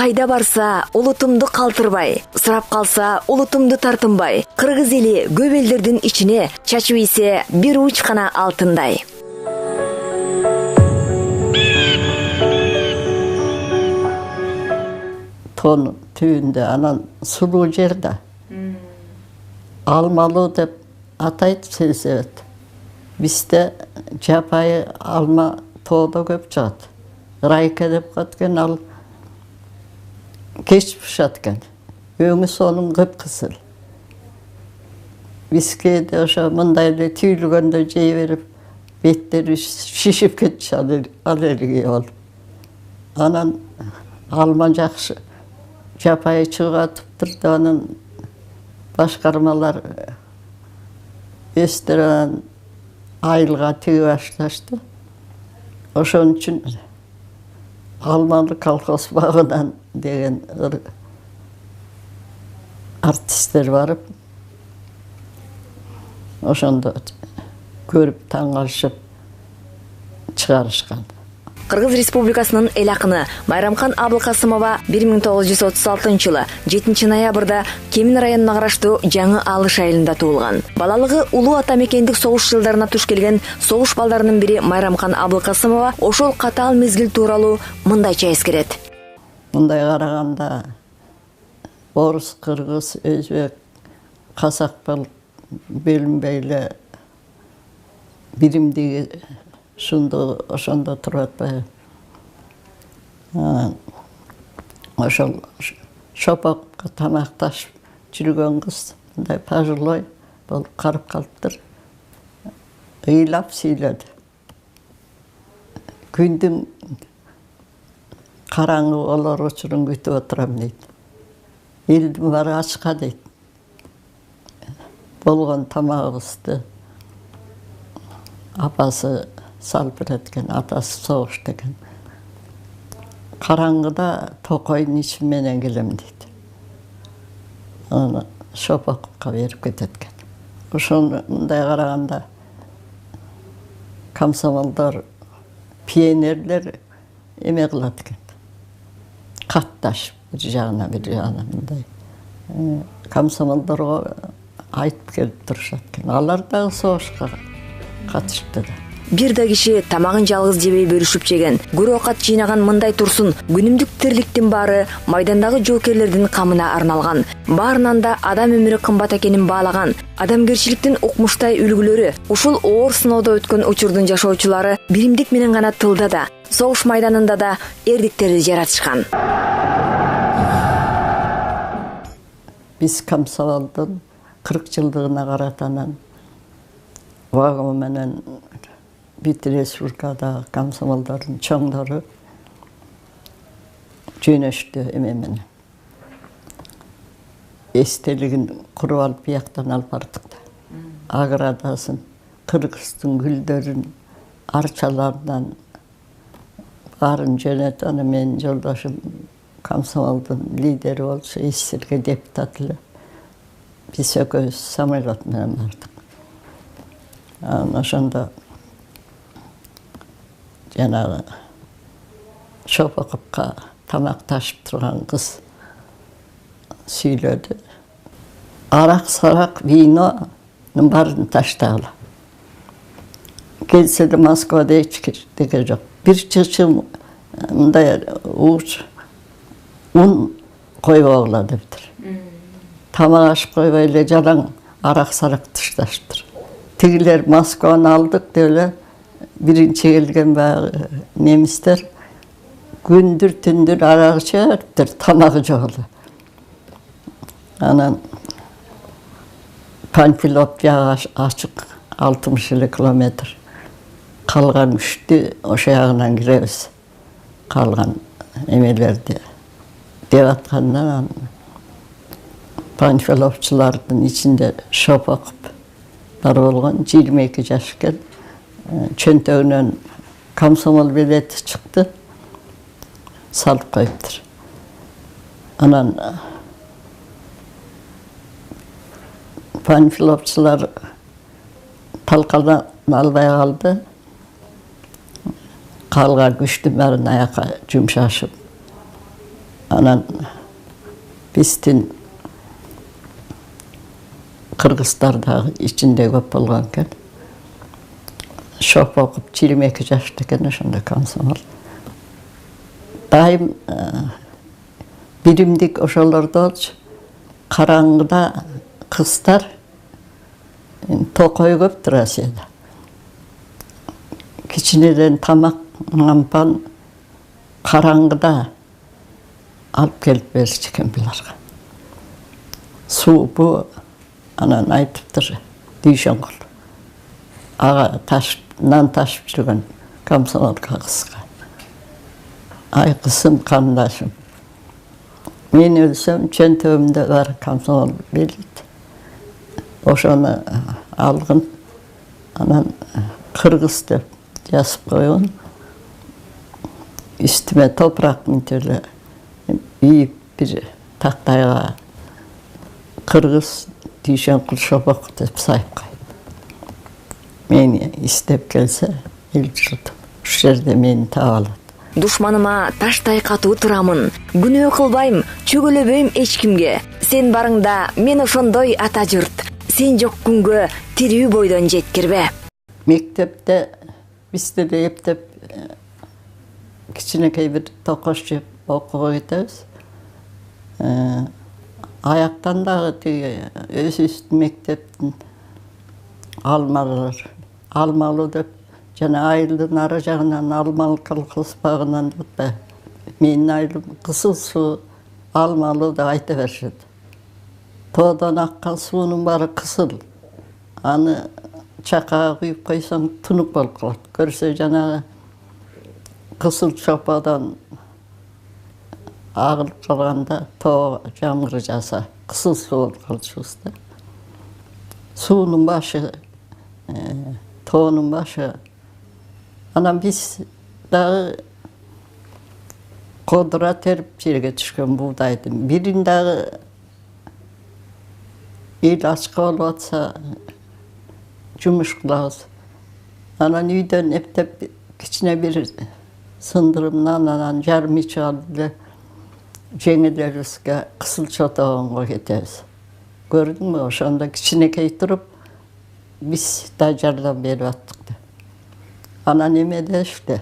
кайда барса улутумду калтырбай, сырап калса улутумду тартынбай. Кыргыз эли көп элдердин ичине чачып ийсе бир уч гана алтындай. Тон түйүндө анан сулуу жерде. Алмалуу деп атайт сельсовет. Бизде жапайы алма тоодо көп чыгат. Райка деп кеткен ал кеч пышат экен. Өңү сонун кыпкызыл. Бизге ошо мындай эле түйүлгөндө жей берип, беттери шишип кетчү аллергия болуп. Анан алма жакшы жапайы чыгып атыптыр да анан башкармалар өстөрөн айылга тиги башташты. Ошон үчүн Алмалы колхоз багынан деген артисттер барып, ошондо көрүп таң калышып чыгарышкан. Кыргыз Республикасынын эл акыны Майрамкан Абылкасымова 1936-жылы 7 ноябрда Кемин районуна караштуу Жаңы Алыш айылында туулган. Балалыгы улуу ата мекендик согуш жылдарына туш келген согуш балдарынын бири Майрамкан Абылкасымова ошол катаал мезгил тууралуу мындайча эскерет. Мындай караганда орус, кыргыз, өзбек, казак бөлүнбөй эле биримдиги ошондо турат атпайбы. Ошол шопокко тамакташып жүргөн кыз мындай пожилой болуп карап калыптыр. Ыйлап сүйлөдү. Күндүн караңгы болор учурун күтүп отурам дейт. Элдин баары ачка дейт. Болгон тамагыбызды апасы салып береткен, атасы согушту экен. Караңгыда токойдун ичи менен келем дейт. Аны шопокко берип кетет экен. Ошону мындай караганда комсомолдор, пионерлер эме кылат экен. Катташып бир жагына мындай. Комсомолдорго айтып келип турушат экен. Алар дагы согушка катышты да. Бир да киши тамагын жалгыз жебей бөлүшүп жеген, көрө окат жыйнаган мындай турсун күнүмдүк тирликтин баары майдандагы жоокерлердин камына арналган. Баарынан да адам өмүрү кымбат экенин баалаган, адамгерчиликтин укмуштай үлгүлөрү, ушул оор сыноодо өткөн учурдун жашоочулары биримдик менен гана тылда да, согуш майданында да эрдиктерди жаратышкан. Биз комсомолдун 40 жылдыгына каратанан вагон менен бүт республикадагы комсомолдордун чоңдору жөнөштү эме менен. Эстелигин куруп алып бияктан алып бардык да. Аградасын, Кыргыздын гүлдөрүн, арчаларынан баарын жөнөтүп, аны менин жолдошум комсомолдун лидери болчу, эсилге депутат эле. Биз экөөбүз самолет менен бардык. Ошондо жанагы шопокопко тамакташып турган кыз сүйлөдү. Арак-сарак, винонун баарын таштагыла. Келсе де Москвада эчтеке жок. Бир чычым мындай ун койбогула дептир. Тамак ашып койбой эле жалаң арак-сарак ташташтыр. Тигилер Москваны алдык деп эле биринчи келген баягы немистер күндүр түндүр арак ичиптир, тамагы жок эле. Анан Панфилов жагы ачык 60 километр. Калган үчтү ошо ягынан киребиз. Калган эмелерди деп аткандан Панфиловчулардын ичинде шопокуп бар болгон 22 жаш экен. Чөнтөгүнөн комсомол билети чыкты. Салып коюптур. Анан Панфиловчулар талкалдан албай калды. Калган күчтүн баарын аяка жумшашып Анан биздин кыргыздар дагы ичинде көп болгон экен. Шоп окуп 22 жашта экен ошондо комсомол. Дайым биримдик ошолордо караңгыда кыздар токой көптүр Россияда. Кичинеден тамак нампан караңгыда алып келип беришчү экен буларга. Суупу анан айтыптыр дүйшөңгүл. Ага нан ташып жүргөн комсомолко кызга. Ай кызым, кандашым, мен өлсөм чөнтөгүмдө бар комсомол билет. Ошону алгын, анан кыргыз деп жазып койгон. Üstüme toprak mütürlü büyük bir tahtaya Kırgız Dişenkul Şopok dep sayıp koydu. Meni istep gelse ildirdim. Şu yerde meni tavaladı. Душманыма таштай катуу турамын. Күнөө кылбайм, чөгөлөбөйм эч кимге. Сен барыңда мен ошондой ата журт. Сен жок күнгө тирүү бойдон жеткирбе. Мектепте бизде де эптеп кичинекей бир токош жеп окууга кетебиз. Аяктан дагы тиги өз мектептин алмалуу деп жана айылдын ары жагынан алмалуу кылыспагынан деп менин айылым кызыл суу алмалуу деп айта беришет. Тоодон аккан суунун баары кызыл. Аны чакага куюп койсоң тунук болуп калат. Көрсө жанагы кызыл чоподон агылып калганда тоо жамгыр жаса кызыл суу болуп калчубуз да. Суунун башы, тоонун башы. Анан биз дагы кодура терип жерге түшкөн буудайдын бирин дагы эл ачка болуп атса жумуш кылабыз. Анан үйдөн эптеп кичине бир сындырымдан анан жарым ич алып эле жеңелерибизге кызыл чотогонго кетебиз. Көрдүңбү, ошондо кичинекей туруп биз да жардам берип аттык да. Анан эме дешти.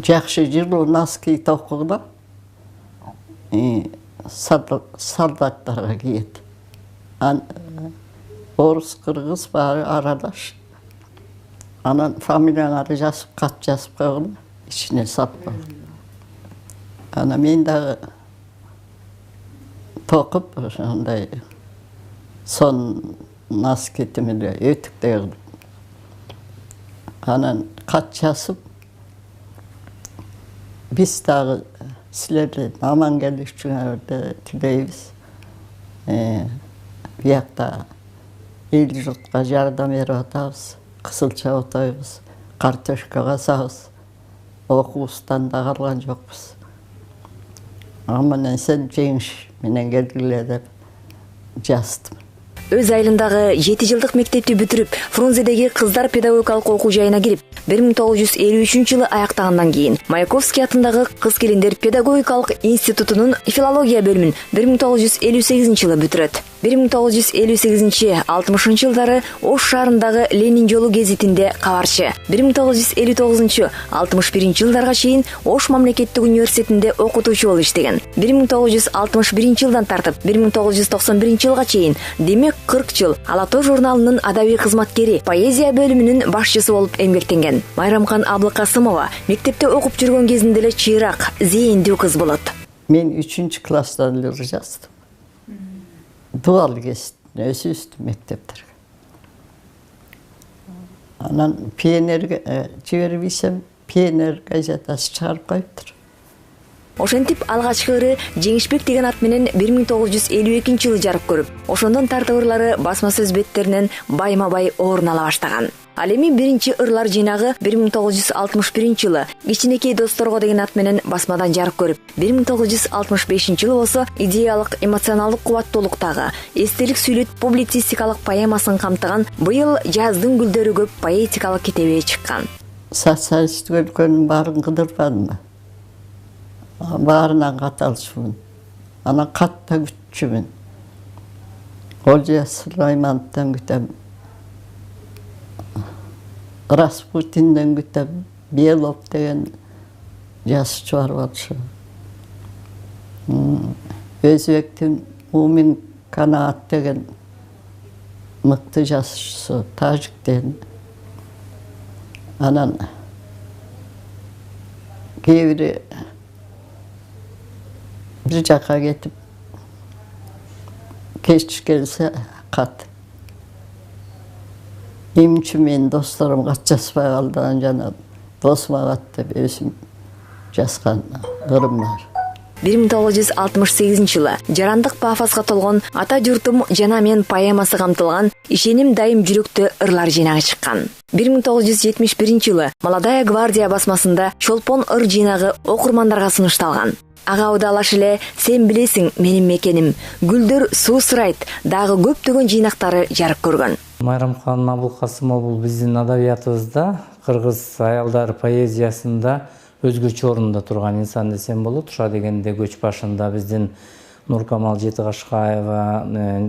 Жакшы жылуу носки токугула солдаттарга кийет. Орус, кыргыз баары аралаш. Анан фамилияңарды жазып, кат жазып койгула, ичине сап койгула. Анан мен дагы токуп ошондой сон носкетим эле өтүктөй кылып. Анан кат жазып, биз дагы силердин амангелишиңерди тилейбиз. Биякта эл журтка жардам берип атабыз, кызылча отойбуз, картошка касабыз, окуубуздан да калган жокпуз. Аман сен жеңиш менен келгиле деп жаздым. Өз айылындагы 7 жылдык мектепти бүтүрүп, Фрунзедеги кыздар педагогикалык окуу жайына кирип, 1953-жылы аяктагандан кийин Маяковский атындагы кыз-келиндер педагогикалык институтунун филология бөлүмүн 1958-жылы бүтүрөт. 1958-60 жылдары Ош шаарындагы Ленин жолу гезитинде кабарчы. 1959-61 жылдарга чейин Ош мамлекеттик университетинде окутуучу болуп иштеген. 1961 жылдан тартып 1991 жылга чейин, демек 40 жыл Ала тоо журналынын адабий кызматкери, поэзия бөлүмүнүн башчысы болуп эмгектенген. Майрамкан Абылкасымова мектепте окуп жүргөн кезинде эле чыйрак, зээндүү кыз болот. Мен 3 класстан эле жаздым. Дуал кесиптин өзүбүздүн мектептерге. Анан пионерге жибербесем, пионер газетасы чыгарып коюптур. Ошентип алгачкы ыры Жеңишбек деген ат менен 1952-жылы жарык көрүп, ошондон тартып ырлары басма сөз беттеринен байма-бай орун ала баштаган. Ал эми биринчи ырлар жыйнагы 1961-жылы Кичинекей досторго деген ат менен басмадан жарык көрүп, 1965-жылы болсо идеялык эмоционалдык кубаттуулуктагы эстелик сүйлөт публицистикалык поэмасын камтыган быйыл Жаздын гүлдөрү көп поэтикалык китеби чыккан. Социалисттик өлкөнүн баарын кыдырбадымбы? Barından katalışımın. Ana katta gütçümün. Olca Süleyman'dan gütem. Rasputin'den gütem. Belov degen yazıcı var oluşu. Özbek'ten Mumin Kanaat degen mıktı yazıcısı. Tajik'ten. Anan gevri bir caka getip geç gelse kat. Imçü men dostlarım kat jasbay kaldan jana dosma kat dep özüm jaskan kırımlar. 1968 жылы жарандык пафоско толгон Ата журтум жана мен поэмасы камтылган Ишеним дайым жүрөктө ырлар жыйнагы чыккан. 1971 жылы Молодая гвардия басмасында Чолпон ыр жыйнагы окурмандарга сунушталган. Ага удалаш эле Сен билесиң менин мекеним, Гүлдөр суу сурайт дагы көптөгөн жыйнактары жарык көргөн. Майрамкан Абулкасымов бул биздин адабиятыбызда, кыргыз аялдар поэзиясында өзгөчө орунда турган инсан десем болот. Уша дегенде көч башында биздин Нуркамал Жетигашкаева,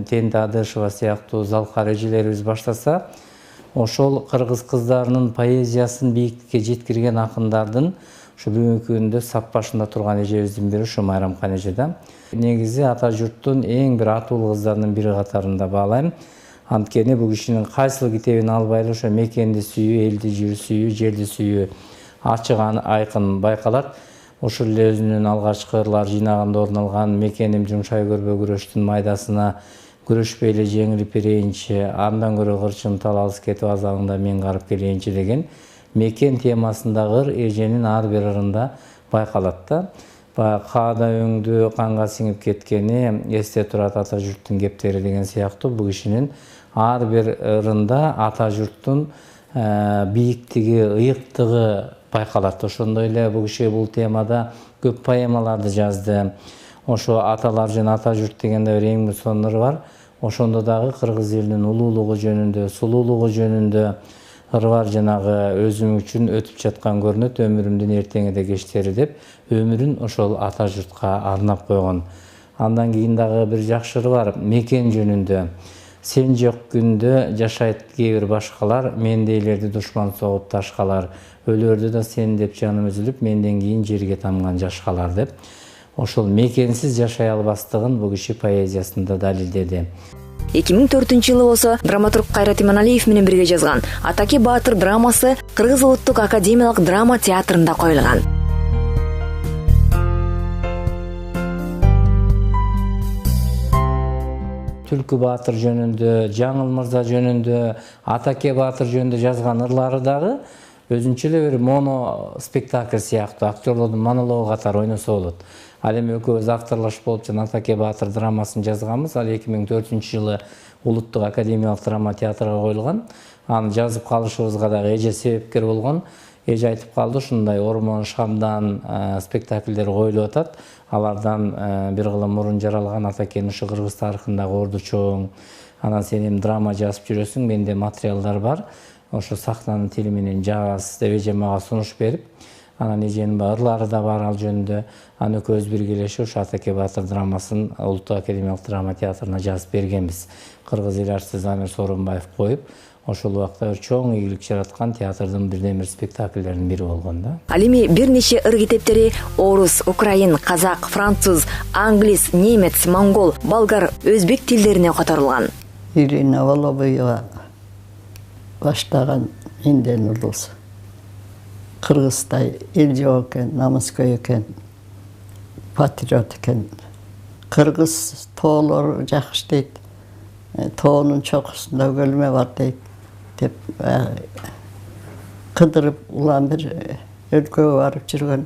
Тенди Адышева сыяктуу залкар эжелерибиз баштаса, ошол кыргыз кыздарынын поэзиясын бийиктикке жеткирген акындардын ушу бүгүнкү күндө сап башында турган эжебиздин бири ушу Майрамкан эже да. Негизи ата журттун эң бир атуулуу кыздарынын бири катарында баалайм. Анткени бул кишинин кайсыл китебин албайлы ошо мекенди сүйүү, элди сүйүү, жерди сүйүү ачык айкын байкалат. Ошол эле өзүнүн алгачкы ырлар жыйнагында орун алган Мекеним жумшай көрбө күрөштүн майдасына, күрөшпөй эле жеңилип берейинчи, андан көрө кырчын тал алыс кетип азабыңда мен карып келейинчи деген мекен темасындагы ыр эженин ар бир ырында байкалат да. Баягы Каада өңдү канга сиңип кеткени, эсте турат ата журттун кептери деген сыяктуу бул кишинин ар бир ырында ата журттун бийиктиги, ыйыктыгы байкалат. Ошондой эле бул киши бул темада көп поэмаларды жазды. Ошо аталар жана ата журт дегенде бир эң сонун ыры бар. Ошондо дагы кыргыз элинин улуулугу жөнүндө, сулуулугу жөнүндө ыры бар. Жанагы өзүм үчүн өтүп жаткан көрүнөт өмүрүмдүн эртеңиде кечтери деп өмүрүн ошол ата журтка арнап койгон. Андан кийин дагы бир жакшы ыры бар мекен жөнүндө. Сен жок күндө жашайт кээ бир башкалар, мендейлерди душман согуп ташкалар, өлөрдү да сен деп жаным үзүлүп, менден кийин жерге тамган жашкалар деп. Ошол мекенсиз жашай албастыгын бул киши поэзиясында далилдеди. 2004 жылы болсо драматург Кайрат Иманалиев менен бирге жазган Атаке Баатыр драмасы Кыргыз Улуттук академиялык драма театрында коюлган. Түлкү Баатыр жөнүндө, Жаңыл Мырза жөнүндө, Атаке Баатыр жөнүндө жазган ырлары дагы өзүнчө эле бир моно спектакль сыяктуу актерлордун монологу катары ойносо болот. Ал эми экөөбүз авторлашып болуп жана Атаке Баатыр драмасын жазганбыз. Ал 2004 жылы Улуттук академиялык драма театрга коюлган. Аны жазып калышыбызга дагы эже себепкер болгон. Эже айтып калды, ушундай Ормон, Шамдан спектакльдер коюлуп атат. Алардан бир кылым мурун жаралган Атакенин ушу кыргыз тарыхындагы орду чоң. Анан сен эми драма жазып жүрөсүң, менде материалдар бар. Ошо сахнанын тили менен жаз деп эже мага сунуш берип, анан эженин ырлары да бар ал жөнүндө. Аны экөөбүз биргелешип ушу Атаке Баатыр драмасын Улуттук академиялык драма театрына жазып бергенбиз. Кыргыз эл артисти Замир Сооронбаев коюп, ошол убакта чоң ийгилик жараткан театрдын бирден бир спектакльдеринин бири болгон да. Ал эми бир нече ыр китептери орус, украин, казак, француз, англис, немец, монгол, болгар, өзбек тилдерине которулган. Ирина Волобоева баштаган инден улус. Кыргыздай эл жок экен, намыскөй экен, патриот экен. Кыргыз тоолор жакшы дейт. Тоонун чокусунда көлмө бар дейт. Деп кыдырып улам бир өлкөгө барып жүргөн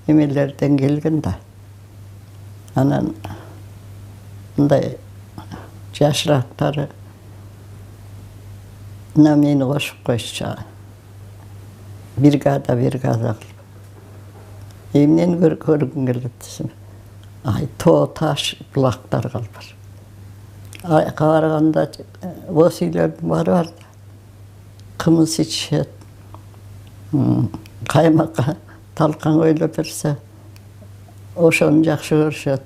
эмелерден келген да. Анан мындай жашырактары мени кошуп койчу. Бригада кылып. Эмнени көргүң келет десем. Ай, тоо таш булактар калбар. Айга барганда боз үйлөрдүн баары бар. Кымыз ичишет. Каймакка талкан ойлоп берсе, ошону жакшы көрүшөт.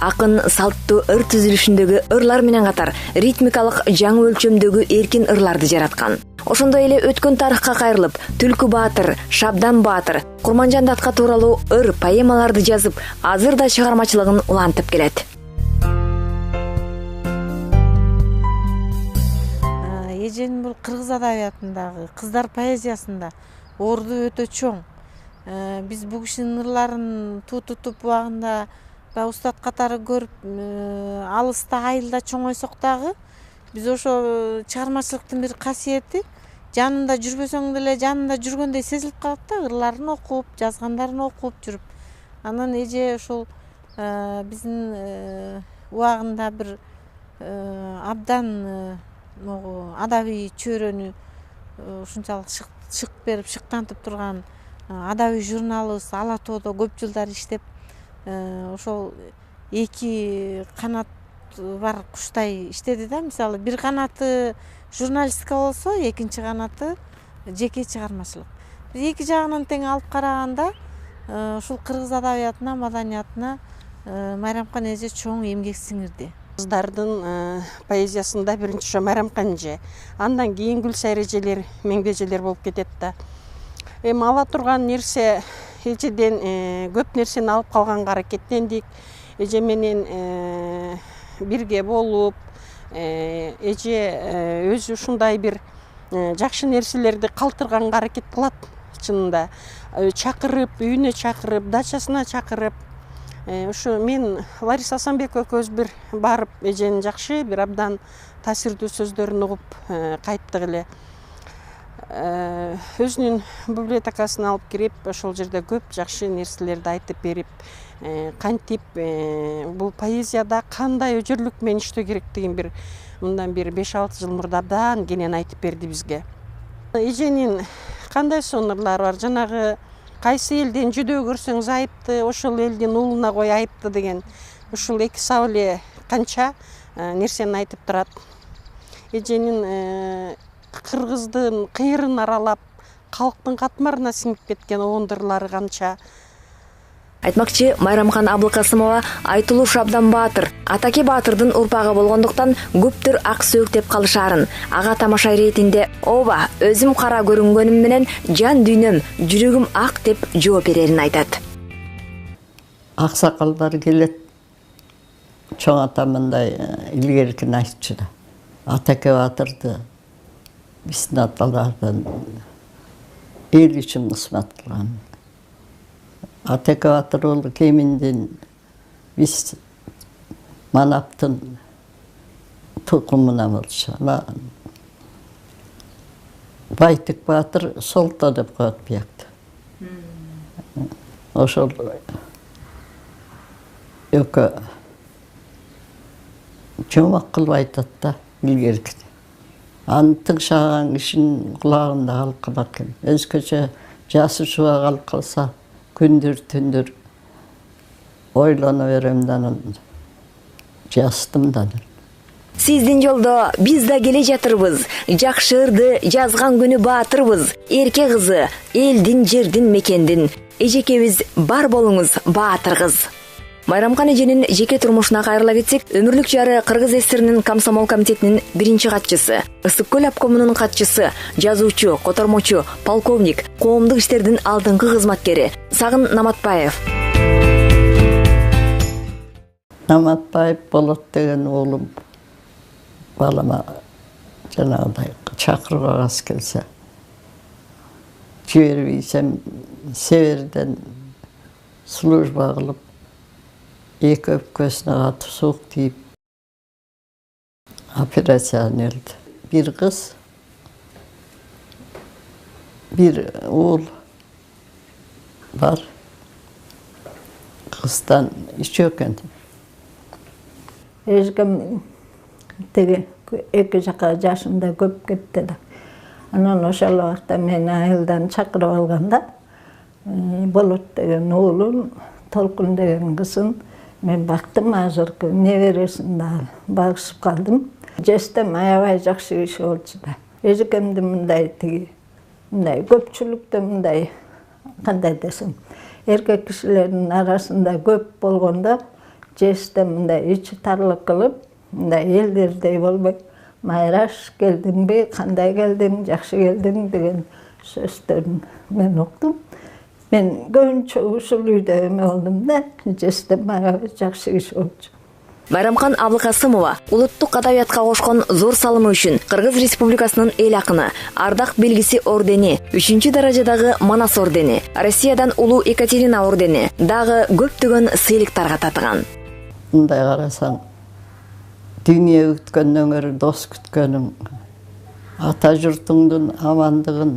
Акын салттуу ыр түзүлүшүндөгү ырлар менен катар ритмикалык жаңы өлчөмдөгү эркин ырларды жараткан. Ошондой эле өткөн тарыхка кайрылып, Түлкү Баатыр, Шабдан Баатыр, Курманжан Датка тууралуу ыр поэмаларды жазып, азыр да чыгармачылыгын улантып келет. Эженин бул кыргыз адабиятындагы кыздар поэзиясында орду өтө чоң. Биз бул кишинин ырларын тутуп убагында устат катары көрүп, алыста айылда чоңойсок дагы, биз ошо чыгармачылыктын бир касиети жанында жүрбөсөң деле жанында жүргөндөй сезилип калат да, ырларын окуп, жазгандарын окуп жүрүп. Анан эже ошол биздин убагында бир абдан адабий чөйрөнү ушунчалык шык берип, шыктантып турган адабий журналыбыз Ала тоодо көп жылдар иштеп, ошол эки канат бар куштай иштеди да. Мисалы, бир канаты журналистика болсо, экинчи канаты жеке чыгармачылык. Биз эки жагынан тең алып караганда, ушул кыргыз адабиятына, маданиятына Майрамкан эже чоң эмгек сиңирди. Кыздардын поэзиясында биринчи ошо Майрамкан эже, андан кийин Гүлсайыр эжелер, Меңдө эжелер болуп кетет да. Эми ала турган нерсе, эжеден көп нерсени алып калганга аракеттендик. Эже менен бирге болуп, эже өзү ушундай бир жакшы нерселерди калтырганга аракет кылат чынында. Чакырып, үйүнө чакырып, дачасына чакырып. Ошо мен Лариса Асанбек экөөбүз бир барып, эженин жакшы бир абдан таасирдүү сөздөрүн угуп кайттык эле. Өзүнүн библиотекасына алып кирип, ошол жерде көп жакшы нерселерди айтып берип, кантип бул поэзияда кандай өжөрлүк менен иштөө керектигин бир мындан бир 5-6 жыл мурда абдан кенен айтып берди бизге. Эженин кандай сонурлары бар, жанагы кайсы элден жүдөө көрсөң айыпты, ошол элдин уулуна кой айыпты деген, ушул эки сабыле канча нерсени айтып турат. Эженин кыргыздын кыйырын аралап, калктын катмарына сиңип кеткен оңдурлары канча. Айтмакчы, Майрамкан Абылкасымова айтылуу Шабдан Баатыр, Атаке Баатырдын урпагы болгондуктан көптөр ак сөөк деп калышаарын, ага тамаша иретинде "Ооба, өзүм кара көрүнгөнүм менен жан дүйнөм, жүрөгүм ак" деп жооп берерин айтат. Аксакалдар келет, чоң атам мындай илгеркин айтчу да. Атаке Баатырды биздин аталардан эл үчүн кызмат кылган. Атаке Баатыр ол кеминден биз Манаптын тукумунан болчу. Байтык Баатыр Солто деп коет биякты. Ошол экөө жомок кылып айтат да, илгерки. Аны тыңшаган кишинин кулагында калкалар экен. Өзгөчө жасы шуга калып калса, күндүр түндүр ойлоно берем да, жастым да. Сиздин жолдо биз да келе жатырбыз. Жакшы ырды жазган күнү баатырбыз. Эрке кызы, элдин, жердин, мекендин. Эжекебиз бар болуңуз, баатыр кыз. Майрамкан эженин жеке турмушуна кайрыла кетсек, өмүрлүк жары Кыргыз ССРнин комсомол комитетинин биринчи катчысы, Ысык көл обкомунун катчысы, жазуучу, котормочу, полковник, коомдук иштердин алдыңкы кызматкери Сагын Наматбаев. Наматбаев болот деген уулум балама жанагыдай чакырууга каз келсе, жибербейсем Северден служба кылып, эки өпкөсүнө катып суук тийип операцияны өлдү. Бир кыз, бир уул бар. Кыздан ичүү экен. Эжкем теге эки жака жашында көп кетти да. Анан ошол убакта мен айылдан чакырып алганда, болот деген уулум, Толкун деген кызын мен бактым, азыркы небересин да багышып калдым. Жестем аябай жакшы киши болчу да. Эжекемди мындай көпчүлүктө мындай кандай десем, эркек кишилердин арасында көп болгондо жесте мындай ичи тарлык кылып, мындай элдердей болбой, майраш келдиңби, кандай келдиң, жакшы келдиң деген сөздөрүн мен уктум. Мен көбүнчө ушул үйдө эме болдум да, жесте мага жакшы киши болчу. Байрамкан Абылкасымова улуттук адабиятка кошкон зор салымы үчүн Кыргыз Республикасынын эл акыны, Ардак белгиси ордени, 3-даражадагы Манас ордени, Россиядан Улуу Екатерина ордени, дагы көптөгөн сыйлыктарга татыган. Мындай карасаң, дүйнө күткөндөн көрө дос күткөнүң, ата журтуңдун амандыгын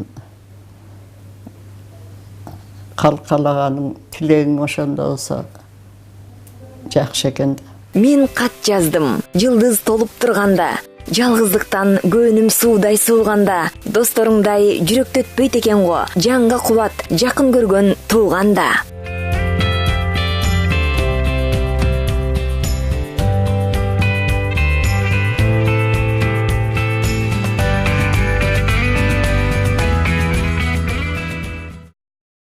калкалаганың, тилегиң ошондо болсо жакшы экен да. Мен кат жаздым, жылдыз толуп турганда, жалгыздыктан көөнүм суудай суулганда, досторуңдай жүрөктөтпөйт экен го, жанга кубат, жакын көргөн тууганда.